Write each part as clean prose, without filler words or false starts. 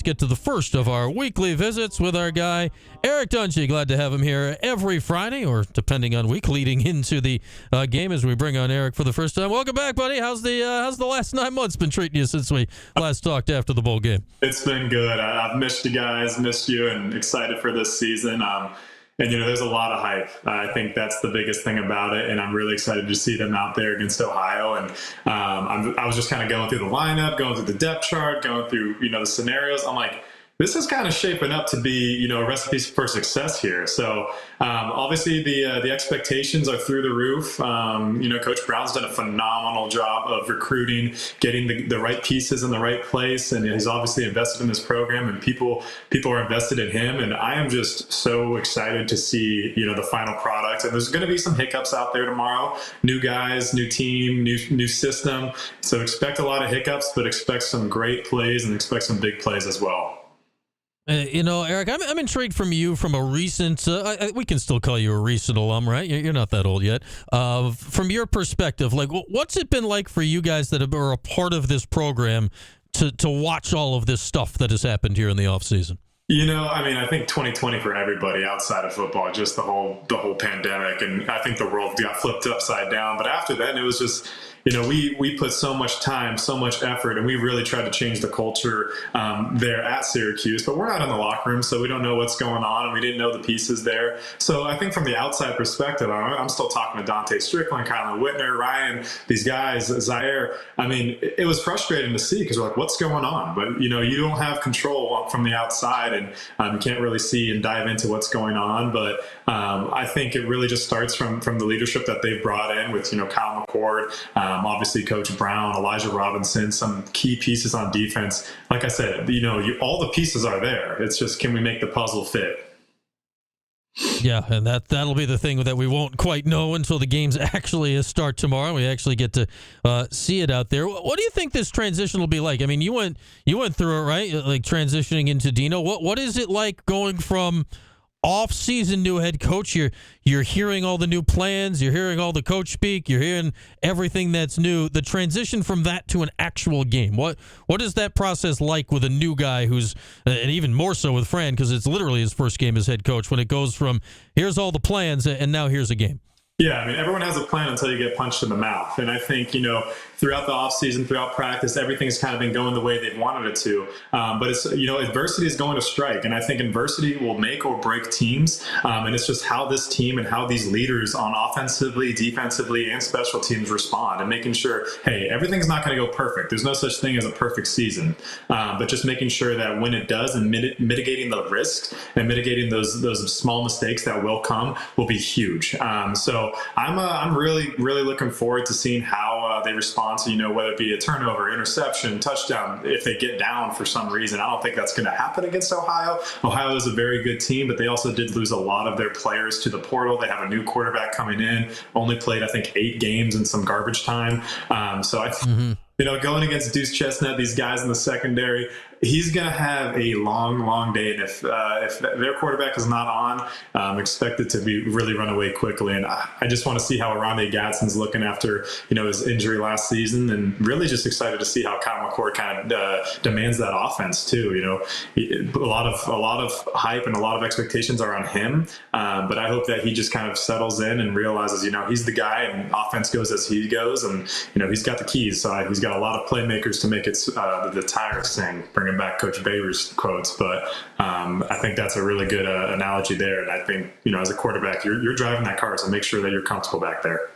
get to the first of our weekly visits with our guy, Eric Dungey. Glad to have him here every Friday, or depending on week, leading into the game as we bring on Eric for the first time. Welcome back, buddy. How's the last 9 months been treating you since we last talked after the bowl game? It's been good. I've missed you guys, missed you, and excited for this season. And, there's a lot of hype. I think that's the biggest thing about it, and I'm really excited to see them out there against Ohio. And I was just kind of going through the lineup, going through the depth chart, going through, the scenarios. I'm like, this is kind of shaping up to be, a recipe for success here. So obviously the expectations are through the roof. Coach Brown's done a phenomenal job of recruiting, getting the right pieces in the right place, and he's obviously invested in this program, and people are invested in him. And I am just so excited to see, the final product. And there's going to be some hiccups out there tomorrow. New guys, new team, new system. So expect a lot of hiccups, but expect some great plays and expect some big plays as well. Eric, I'm intrigued from you from a recent, we can still call you a recent alum, right? You're not that old yet. From your perspective, like, what's it been like for you guys that are a part of this program to watch all of this stuff that has happened here in the offseason? I think 2020 for everybody outside of football, just the whole pandemic, and I think the world got flipped upside down. But after that, it was just, we put so much time, so much effort, and we really tried to change the culture there at Syracuse. But we're not in the locker room, so we don't know what's going on, and we didn't know the pieces there. So I think from the outside perspective, I'm still talking to Dante Strickland, Kylan Whitner, Ryan, these guys, Zaire. It was frustrating to see because we're like, what's going on? But, you don't have control from the outside, and you can't really see and dive into what's going on. But I think it really just starts from the leadership that they've brought in with, Kyle McCord, obviously Coach Brown, Elijah Robinson, some key pieces on defense. Like I said, all the pieces are there. It's just, can we make the puzzle fit? Yeah, and that'll be the thing that we won't quite know until the games actually start tomorrow. We actually get to see it out there. What do you think this transition will be like? I mean, you went through it, right? Like transitioning into Dino. What is it like going from off-season new head coach? You're hearing all the new plans, you're hearing all the coach speak, you're hearing everything that's new. The transition from that to an actual game. What is that process like with a new guy who's, and even more so with Fran, because it's literally his first game as head coach, when it goes from here's all the plans and now here's a game? Yeah, everyone has a plan until you get punched in the mouth. And I think, throughout the offseason, throughout practice, everything's kind of been going the way they've wanted it to. But it's, adversity is going to strike. And I think adversity will make or break teams. And it's just how this team and how these leaders on offensively, defensively, and special teams respond, and making sure, hey, everything's not going to go perfect. There's no such thing as a perfect season. But just making sure that when it does, and mitigating the risks and mitigating those small mistakes that will come will be huge. So I'm really, really looking forward to seeing how they respond to, whether it be a turnover, interception, touchdown, if they get down for some reason. I don't think that's going to happen against Ohio. Ohio is a very good team, but they also did lose a lot of their players to the portal. They have a new quarterback coming in, only played, I think, 8 games and some garbage time. So I think, going against Deuce Chestnut, these guys in the secondary, he's going to have a long, long day. And if their quarterback is not on, expect it to be really run away quickly. And I just want to see how Aronde Gadsden's looking after, his injury last season, and really just excited to see how Kyle McCord kind of demands that offense too. A lot of hype and a lot of expectations are on him. But I hope that he just kind of settles in and realizes, he's the guy, and offense goes as he goes. And, he's got the keys. So he's got a lot of playmakers to make it the tires sing, bringing back Coach Baber's quotes. But I think that's a really good analogy there. And I think, as a quarterback, you're driving that car, so make sure that you're comfortable back there.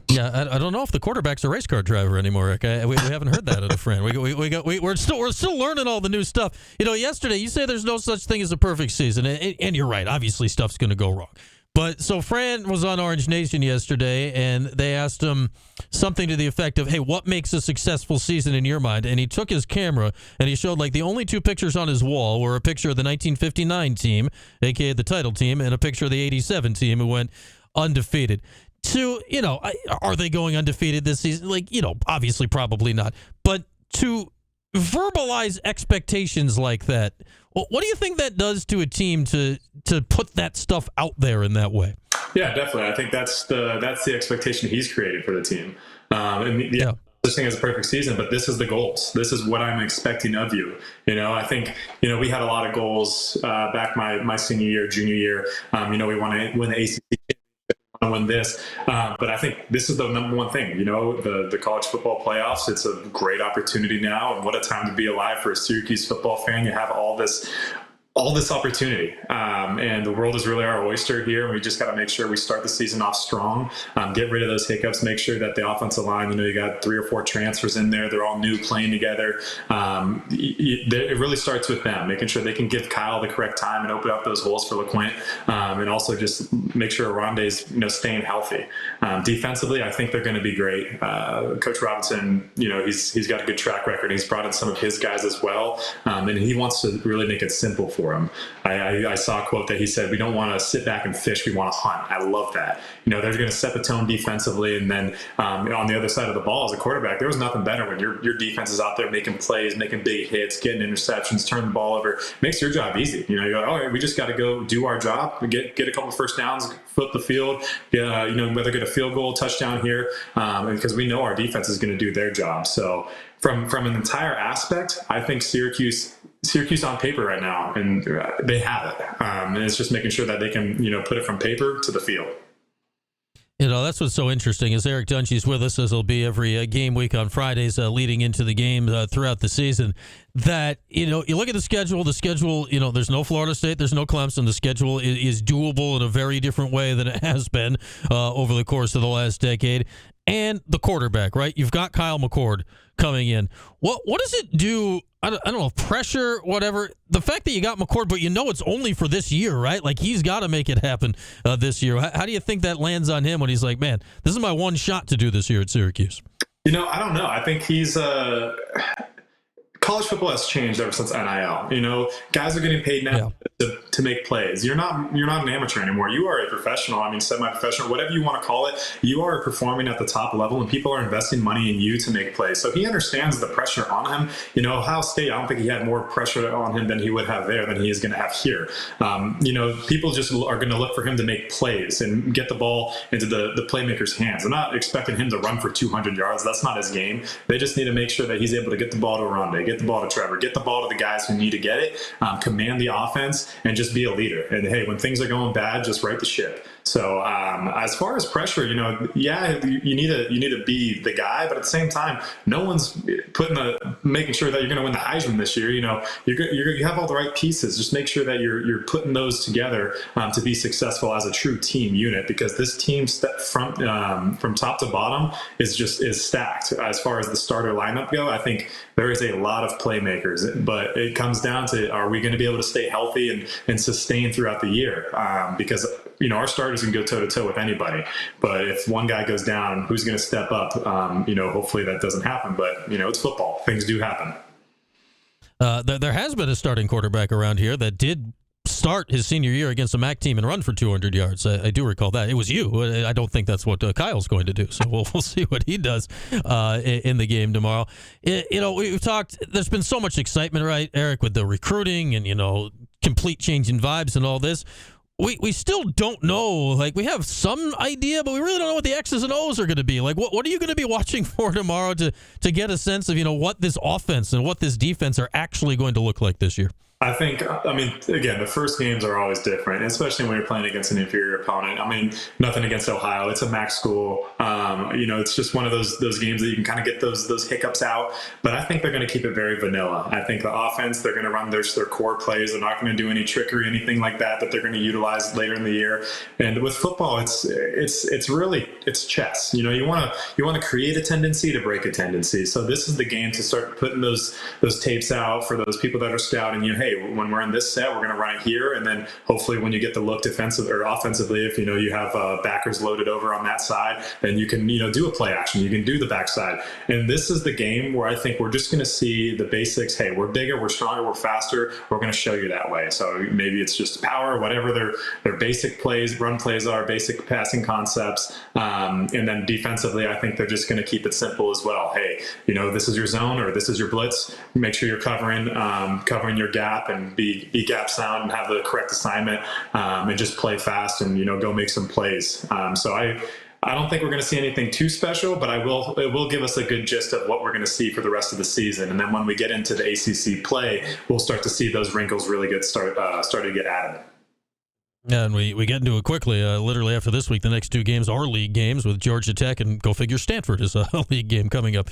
Yeah, I don't know if the quarterback's a race car driver anymore, Rick. We haven't heard that out of Fran. We're still learning all the new stuff. Yesterday you say there's no such thing as a perfect season, and you're right. Obviously, stuff's going to go wrong. But so Fran was on Orange Nation yesterday, and they asked him something to the effect of, hey, what makes a successful season in your mind? And he took his camera, and he showed, like, the only 2 pictures on his wall were a picture of the 1959 team, a.k.a. the title team, and a picture of the 87 team who went undefeated. Are they going undefeated this season? Obviously probably not. But to verbalize expectations like that, what do you think that does to a team to put that stuff out there in that way? Yeah, definitely. I think that's the expectation he's created for the team. such thing as a perfect season, but this is the goals. This is what I'm expecting of you. I think, we had a lot of goals back my senior year, junior year. We want to win the ACC, want to win this. But I think this is the number one thing, the college football playoffs. It's a great opportunity now. And what a time to be alive for a Syracuse football fan. You have all this opportunity, and the world is really our oyster here. And we just got to make sure we start the season off strong, get rid of those hiccups, make sure that the offensive line, you got 3 or 4 transfers in there. They're all new, playing together. It really starts with them, making sure they can give Kyle the correct time and open up those holes for LaQuint, and also just make sure Aronde's, staying healthy. Defensively, I think they're going to be great. Coach Robinson, he's got a good track record. He's brought in some of his guys as well, and he wants to really make it simple for him. I saw a quote that he said, "We don't want to sit back and fish. We want to hunt." I love that. They're going to set the tone defensively, and then on the other side of the ball, as a quarterback, there was nothing better when your defense is out there making plays, making big hits, getting interceptions, turning the ball over. Makes your job easy. You're like, all right, we just got to go do our job, get a couple first downs, flip the field, whether get a field goal, touchdown here, because we know our defense is going to do their job. So from an entire aspect, I think Syracuse on paper right now, and they have it. And it's just making sure that they can, put it from paper to the field. That's what's so interesting is Eric Dungey's with us, as he'll be every game week on Fridays leading into the game throughout the season. That, you look at the schedule, there's no Florida State, there's no Clemson. The schedule is doable in a very different way than it has been over the course of the last decade. And the quarterback, right? You've got Kyle McCord coming in. What does it do? I don't know, pressure, whatever. The fact that you got McCord, but it's only for this year, right? Like, he's got to make it happen this year. How do you think that lands on him when he's like, man, this is my one shot to do this year at Syracuse? I don't know. I think he's college football has changed ever since NIL. Guys are getting paid now to make plays. You're not an amateur anymore. You are a professional. Semi-professional, whatever you want to call it. You are performing at the top level, and people are investing money in you to make plays. So he understands the pressure on him. Ohio State, I don't think he had more pressure on him than he would have there than he is going to have here. People just are going to look for him to make plays and get the ball into the playmaker's hands. I'm not expecting him to run for 200 yards. That's not his game. They just need to make sure that he's able to get the ball to Aronde, get the ball to Trevor, get the ball to the guys who need to get it, command the offense, and just be a leader. And hey, when things are going bad, just right the ship. So as far as pressure, you need to be the guy, but at the same time, no one's making sure that you're going to win the Heisman this year. You have all the right pieces. Just make sure that you're putting those together to be successful as a true team unit, because this team from top to bottom is stacked. As far as the starter lineup go, I think there is a lot of playmakers, but it comes down to, are we going to be able to stay healthy and sustain throughout the year? Because our starters can go toe-to-toe with anybody. But if one guy goes down, who's going to step up? Hopefully that doesn't happen. But, it's football. Things do happen. There has been a starting quarterback around here that did start his senior year against a MAC team and run for 200 yards. I do recall that. It was you. I don't think that's what Kyle's going to do. So we'll see what he does in the game tomorrow. We've talked, there's been so much excitement, right, Eric, with the recruiting and, complete change in vibes and all this. We still don't know. Like, we have some idea, but we really don't know what the X's and O's are going to be. Like, what are you going to be watching for tomorrow to get a sense of, what this offense and what this defense are actually going to look like this year? I think, again, the first games are always different, especially when you're playing against an inferior opponent. Nothing against Ohio. It's a MAC school. It's just one of those games that you can kind of get those hiccups out. But I think they're going to keep it very vanilla. I think the offense, they're going to run their core plays. They're not going to do any trickery, anything like that they're going to utilize later in the year. And with football, it's really chess. You want to create a tendency to break a tendency. So this is the game to start putting those tapes out for those people that are scouting you. Hey, when we're in this set, we're going to run it here, and then hopefully when you get the look defensive or offensively, if you have backers loaded over on that side, then you can do a play action, you can do the backside. And this is the game where I think we're just going to see the basics. Hey, we're bigger, we're stronger, we're faster, we're going to show you that way. So maybe it's just power, whatever their basic plays, run plays are, basic passing concepts, and then defensively, I think they're just going to keep it simple as well. Hey, this is your zone or this is your blitz. Make sure you're covering your gap and be gap sound and have the correct assignment, and just play fast and go make some plays. So I don't think we're going to see anything too special, but it will give us a good gist of what we're going to see for the rest of the season. And then when we get into the ACC play, we'll start to see those wrinkles really start to get added. Yeah, and we get into it quickly. Literally after this week, the next two games are league games with Georgia Tech, and go figure Stanford is a league game coming up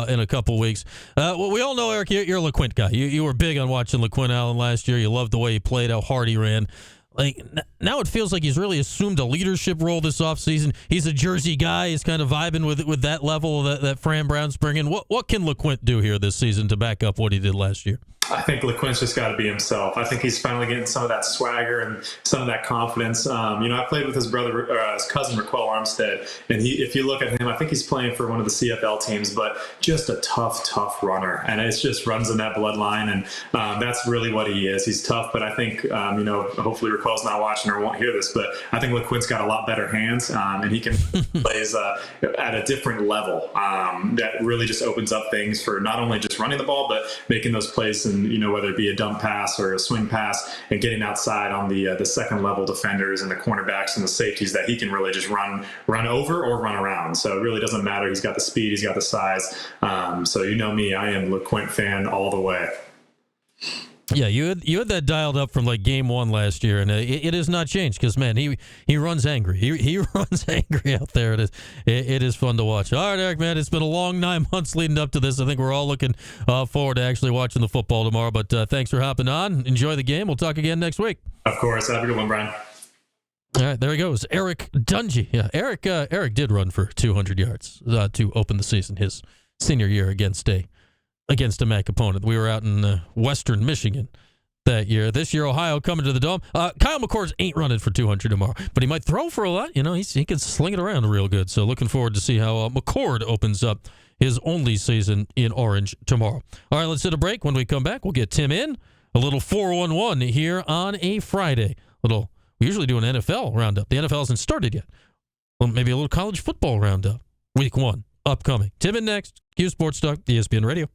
in a couple weeks. Well, we all know, Eric, you're a LaQuint guy. You were big on watching LaQuint Allen last year. You loved the way he played, how hard he ran. Like now it feels like he's really assumed a leadership role this offseason. He's a Jersey guy. He's kind of vibing with that level that Fran Brown's bringing. What can LaQuint do here this season to back up what he did last year? I think LaQuint's just got to be himself. I think he's finally getting some of that swagger and some of that confidence. I played with his cousin, Raquel Armstead, and if you look at him, I think he's playing for one of the CFL teams, but just a tough runner. And it just runs in that bloodline, and that's really what he is. He's tough, but I think, hopefully Raquel's not watching or won't hear this, but I think LaQuint's got a lot better hands, and he can plays at a different level that really just opens up things for not only just running the ball, but making those plays and whether it be a dump pass or a swing pass, and getting outside on the second level defenders and the cornerbacks and the safeties that he can really just run over or run around. So it really doesn't matter. He's got the speed, he's got the size. So me, I am LaQuint fan all the way. Yeah, you had that dialed up from like game one last year, and it has not changed because, man, he runs angry. He runs angry out there. It is fun to watch. All right, Eric, man, it's been a long 9 months leading up to this. I think we're all looking forward to actually watching the football tomorrow. But thanks for hopping on. Enjoy the game. We'll talk again next week. Of course. Have a good one, Brian. All right, there he goes, Eric Dungey. Yeah, Eric did run for 200 yards to open the season his senior year against a MAC opponent. We were out in western Michigan that year. This year, Ohio coming to the Dome. Kyle McCord ain't running for 200 tomorrow, but he might throw for a lot. He can sling it around real good. So looking forward to see how McCord opens up his only season in Orange tomorrow. All right, let's hit a break. When we come back, we'll get Tim in. A little 411 here on a Friday. We usually do an NFL roundup. The NFL hasn't started yet. Well, maybe a little college football roundup. Week 1 upcoming. Tim in next. Q Sports Talk, ESPN Radio.